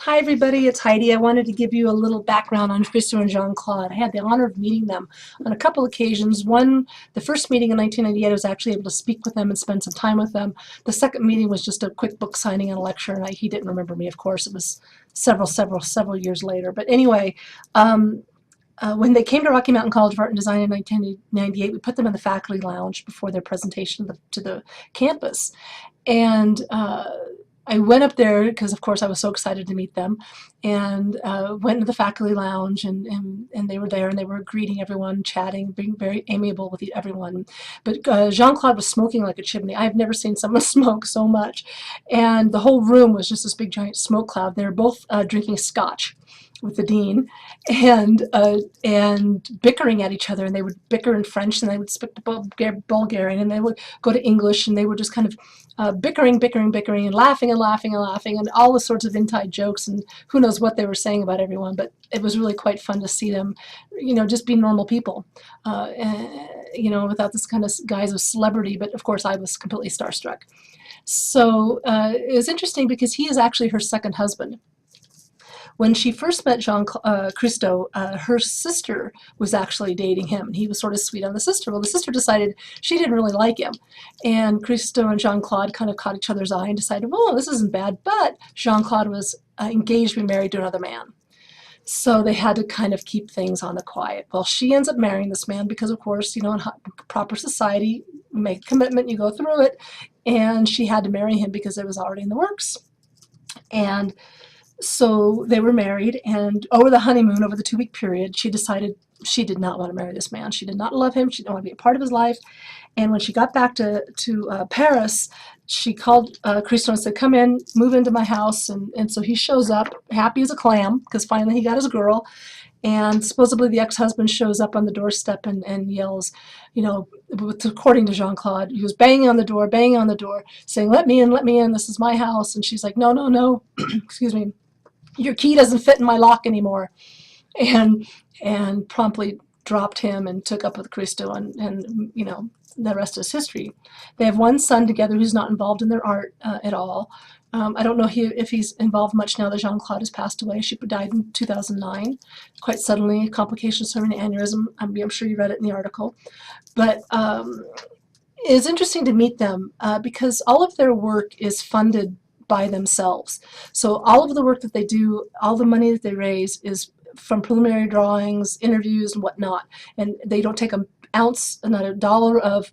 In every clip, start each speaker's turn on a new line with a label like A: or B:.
A: Hi everybody, it's Heidi. I wanted to give you a little background on Christo and Jean-Claude. I had the honor of meeting them on a couple occasions. One, the first meeting in 1998, I was actually able to speak with them and spend some time with them. The second meeting was just a quick book signing and a lecture, and he didn't remember me, of course. It was several years later. But anyway, when they came to Rocky Mountain College of Art and Design in 1998, we put them in the faculty lounge before their presentation to the campus. And I went up there because, of course, I was so excited to meet them, and went into the faculty lounge, and they were there, and they were greeting everyone, chatting, being very amiable with everyone. But Jean-Claude was smoking like a chimney. I've never seen someone smoke so much, and the whole room was just this big giant smoke cloud. They were both drinking scotch with the dean, and bickering at each other, and they would bicker in French, and they would speak Bulgarian, and they would go to English, and they were just kind of bickering, and laughing, and all the sorts of inside jokes, and who knows what they were saying about everyone, but it was really quite fun to see them, just be normal people, without this kind of guise of celebrity, but of course I was completely starstruck. So it was interesting because he is actually her second husband. When she first met Christo, her sister was actually dating him, and he was sort of sweet on the sister. Well, the sister decided she didn't really like him, and Christo and Jean-Claude kind of caught each other's eye and decided, well, this isn't bad, but Jean-Claude was engaged to be married to another man. So they had to kind of keep things on the quiet. Well, she ends up marrying this man because, of course, in proper society, you make a commitment, you go through it, and she had to marry him because it was already in the works. And so they were married, and over the honeymoon, over the 2-week period, she decided she did not want to marry this man. She did not love him. She didn't want to be a part of his life. And when she got back to Paris, she called Christo and said, come in, move into my house. And so he shows up, happy as a clam, because finally he got his girl. And supposedly the ex-husband shows up on the doorstep and yells, according to Jean-Claude, he was banging on the door, saying, let me in, this is my house. And she's like, no, no, no, excuse me, your key doesn't fit in my lock anymore, and promptly dropped him and took up with Christo, and the rest is history. They have one son together who's not involved in their art at all. I don't know if he's involved much now that Jean-Claude has passed away. She died in 2009, quite suddenly, complications from an aneurysm. I'm sure you read it in the article. But it's interesting to meet them because all of their work is funded by themselves. So all of the work that they do, all the money that they raise is from preliminary drawings, interviews, and whatnot. And they don't take an ounce, not a dollar of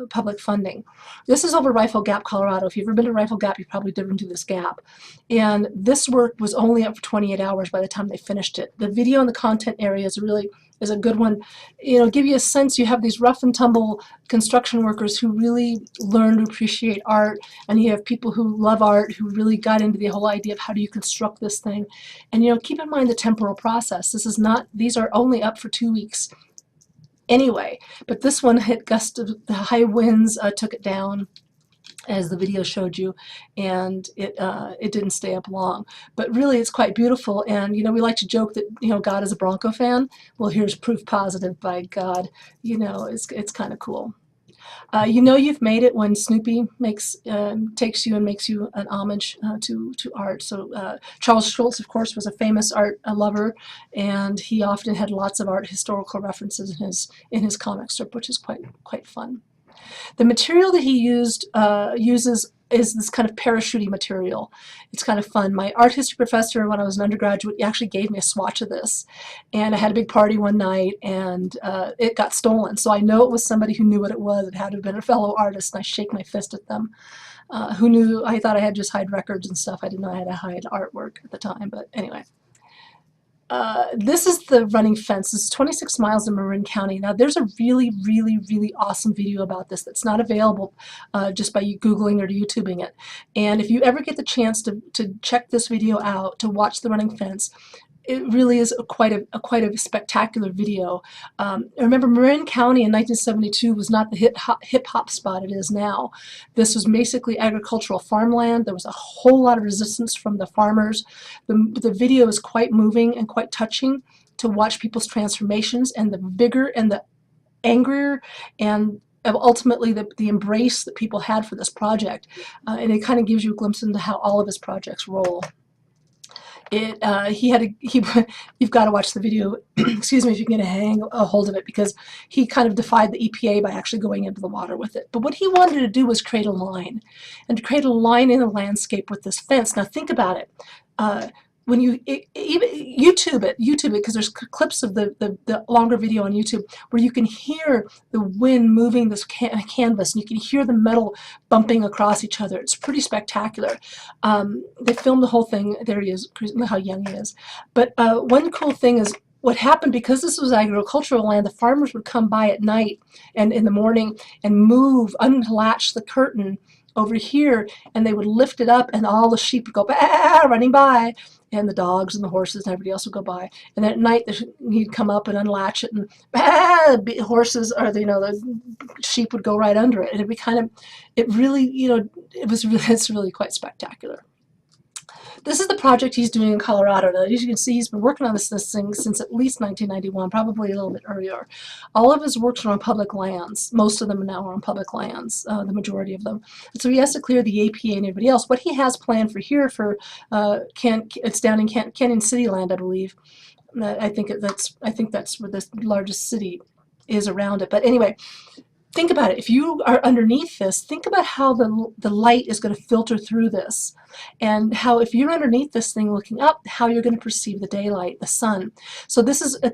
A: public funding. This is over Rifle Gap, Colorado. If you've ever been to Rifle Gap, you've probably driven to this gap. And this work was only up for 28 hours by the time they finished it. The video and the content area is a good one. Give you a sense. You have these rough and tumble construction workers who really learn to appreciate art, and you have people who love art who really got into the whole idea of how do you construct this thing. And keep in mind the temporal process. These are only up for 2 weeks anyway, but this one hit gusts of the high winds, took it down, as the video showed you, and it didn't stay up long. But really, it's quite beautiful. And we like to joke that God is a Bronco fan. Well, here's proof positive by God. It's kind of cool. You've made it when Snoopy takes you and makes you an homage to art. So Charles Schulz, of course, was a famous art lover, and he often had lots of art historical references in his comic strip, which is quite fun. The material that he uses is this kind of parachutey material. It's kind of fun. My art history professor, when I was an undergraduate, he actually gave me a swatch of this. And I had a big party one night, and it got stolen. So I know it was somebody who knew what it was. It had to have been a fellow artist, and I shake my fist at them. Who knew? I thought I had just hide records and stuff. I didn't know I had to hide artwork at the time, but anyway. This is the running fence. This is 26 miles in Marin County. Now, there's a really, really, really awesome video about this that's not available just by Googling or YouTubing it. And if you ever get the chance to check this video out, to watch the running fence, it really is quite a spectacular video. Remember, Marin County in 1972 was not the hip-hop spot it is now. This was basically agricultural farmland. There was a whole lot of resistance from the farmers. The video is quite moving and quite touching to watch people's transformations, and the bigger and the angrier and ultimately the embrace that people had for this project. And it kind of gives you a glimpse into how all of his projects roll. he had he you've got to watch the video excuse me, if you can get a hold of it, because he kind of defied the EPA by actually going into the water with it. But what he wanted to do was create a line, and to create a line in the landscape with this fence. Now think about it. uh, when you even YouTube it, because there's clips of the longer video on YouTube where you can hear the wind moving this canvas, and you can hear the metal bumping across each other. It's pretty spectacular. They filmed the whole thing. There he is. Look how young he is. But one cool thing is what happened, because this was agricultural land. The farmers would come by at night and in the morning and unlatch the curtain over here, and they would lift it up, and all the sheep would go running by, and the dogs and the horses and everybody else would go by. And then at night he'd come up and unlatch it, and the horses, or the sheep would go right under it, and it'd be it really, it's really quite spectacular. This is the project he's doing in Colorado. Now, as you can see, he's been working on this thing since at least 1991, probably a little bit earlier. All of his works are on public lands. Most of them now are on public lands, the majority of them. And so he has to clear the APA and everybody else. What he has planned for here, it's down in Canyon City land, I believe. I think that's where the largest city is around it. But anyway, think about it. If you are underneath this, think about how the light is going to filter through this, and how, if you're underneath this thing looking up, how you're going to perceive the daylight, the sun. So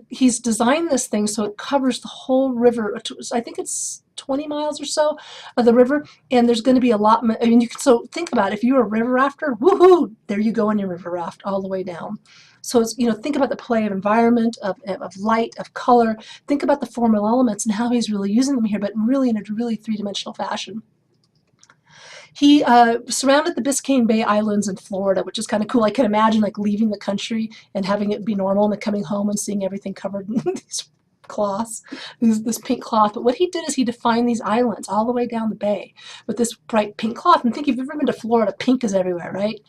A: he's designed this thing so it covers the whole river. I think it's 20 miles or so of the river, and there's going to be a lot. I mean, so think about it. If you're a river rafter, woohoo! There you go on your river raft all the way down. So it's, think about the play of environment, of light, of color. Think about the formal elements and how he's really using them here, but really in a really three-dimensional fashion. He surrounded the Biscayne Bay Islands in Florida, which is kind of cool. I can imagine leaving the country and having it be normal, and then coming home and seeing everything covered in these cloths, this pink cloth. But what he did is he defined these islands all the way down the bay with this bright pink cloth. And think, if you've ever been to Florida, pink is everywhere, right?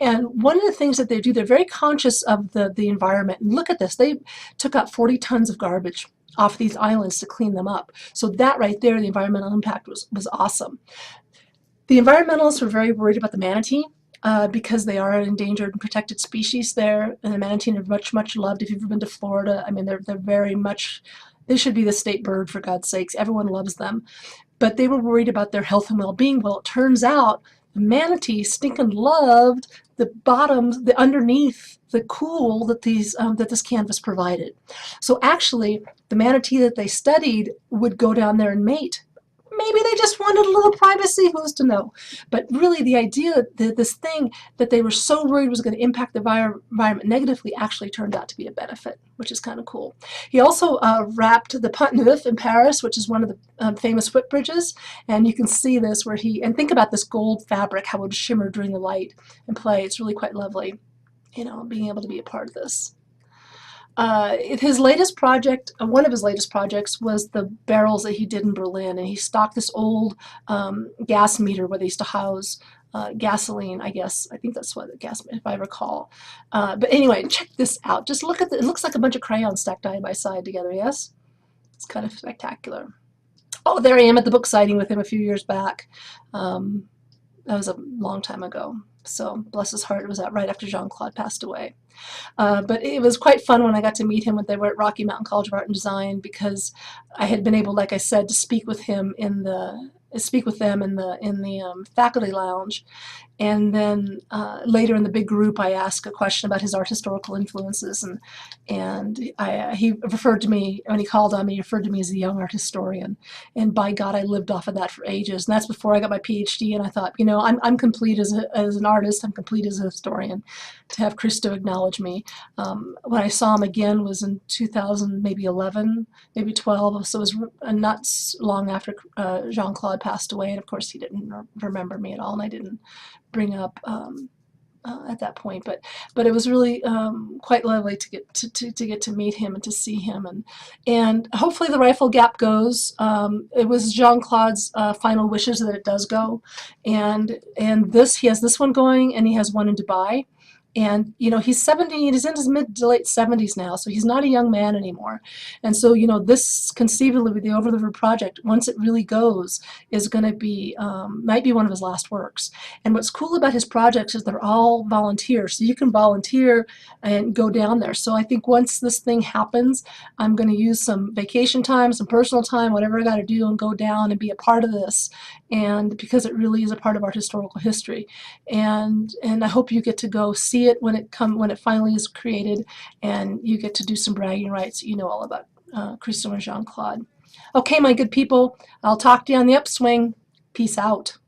A: And one of the things that they do, they're very conscious of the environment. And look at this. They took out 40 tons of garbage off these islands to clean them up. So that right there, the environmental impact was awesome. The environmentalists were very worried about the manatee, because they are an endangered and protected species there, and the manatee are much loved. If you've ever been to Florida, I mean, they're very much, they should be the state bird, for God's sakes. Everyone loves them. But they were worried about their health and well-being. Well, it turns out the manatee stinking loved the bottoms, the underneath, the cool that this canvas provided. So actually, the manatee that they studied would go down there and mate. Maybe they just wanted a little privacy, who's to know? But really, the idea that this thing that they were so worried was going to impact the environment negatively actually turned out to be a benefit, which is kind of cool. He also wrapped the Pont Neuf in Paris, which is one of the famous footbridges, and you can see this where and think about this gold fabric, how it would shimmer during the light and play. It's really quite lovely, being able to be a part of this. His latest project, one of his latest projects, was the barrels that he did in Berlin, and he stocked this old gas meter where they used to house gasoline, I guess. I think that's what the gas, if I recall. But anyway, check this out. Just look at it. It looks like a bunch of crayons stacked side by side together, yes? It's kind of spectacular. Oh, there I am at the book signing with him a few years back. That was a long time ago. So bless his heart, it was right after Jean-Claude passed away. But it was quite fun when I got to meet him when they were at Rocky Mountain College of Art and Design, because I had been able, like I said, to speak with him in the faculty lounge. And then later in the big group, I asked a question about his art historical influences, and he referred to me, when he called on me, he referred to me as a young art historian. And by God, I lived off of that for ages. And that's before I got my PhD, and I thought, I'm complete as an artist, I'm complete as a historian. To have Christo acknowledge me. When I saw him again was in 2000, maybe 11, maybe 12, so it was not long after Jean-Claude passed away, and of course he didn't remember me at all, and I didn't bring up at that point, but it was really quite lovely to get to meet him and to see him, and hopefully the Rifle Gap goes. It was Jean-Claude's final wishes that it does go, and he has this one going, and he has one in Dubai. And, he's 70, he's in his mid to late 70s now, so he's not a young man anymore. And so, this conceivably with the Over the River project, once it really goes, is going to be, might be one of his last works. And what's cool about his projects is they're all volunteers. So you can volunteer and go down there. So I think once this thing happens, I'm going to use some vacation time, some personal time, whatever I got to do, and go down and be a part of this. And because it really is a part of our historical history. And I hope you get to go see it when it finally is created, and you get to do some bragging rights. You know all about Christo and Jean-Claude. Okay, my good people, I'll talk to you on the upswing. Peace out.